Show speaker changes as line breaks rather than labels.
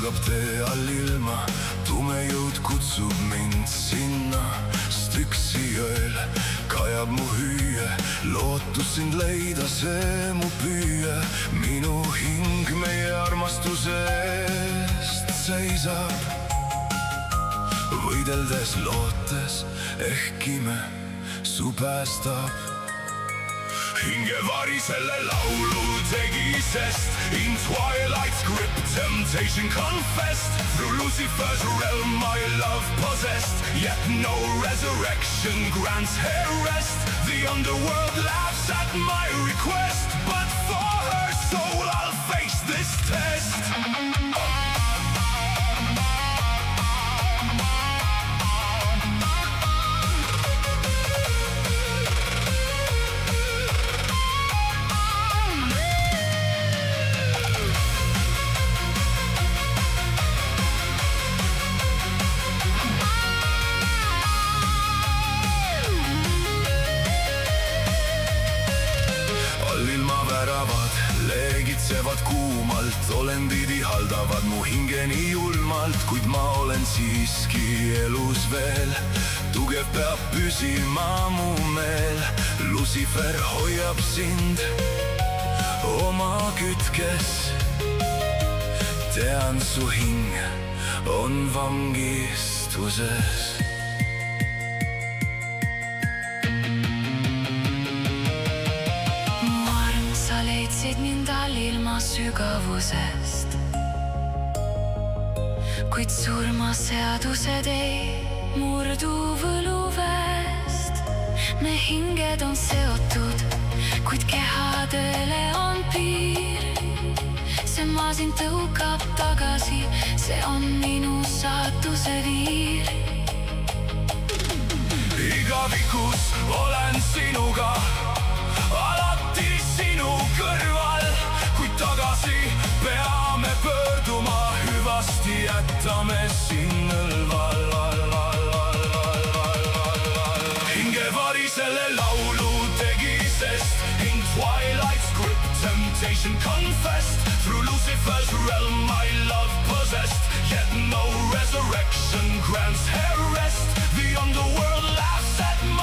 algab tee all ilma, tume jõud kutsub mind sinna. Styxi jõel kajab mu hüüe, lootus sind leida, see mu püüe. Minu hing meie armastuse eest seisab, võideldes lootes ehk ime su päästab. Hingevari selle laulu tegi, sest in twilight's grip temptation confessed. Through Lucifer's realm my love possessed, yet no resurrection grants her rest. The underworld laughs at my request, but for her soul I'll face this test. Leegitsevad kuumalt, olendid ihaldavad mu hinge nii julmalt, kuid ma olen siiski elus veel. Tugev peab püsima mu meel, Lucifer hoiab sind oma kütkes. Tean, su hing on vangistuses.
Mind all ilma sügavusest, kuid surmaseadused ei murdu võluväest. Me hinged on seotud, kuid kehadele on piir. See masin tõukab tagasi, see on minu saatuse viir.
Igavikus olen sinuga, alati sinu kõrval, kuid tagasi peame pöörduma, hüvasti jätame siin nõlval. Hingevari selle laulu tegi, sest in twilight's grip temptation confessed. Through Lucifer's realm my love possessed, yet no resurrection grants her rest. The underworld laughs at my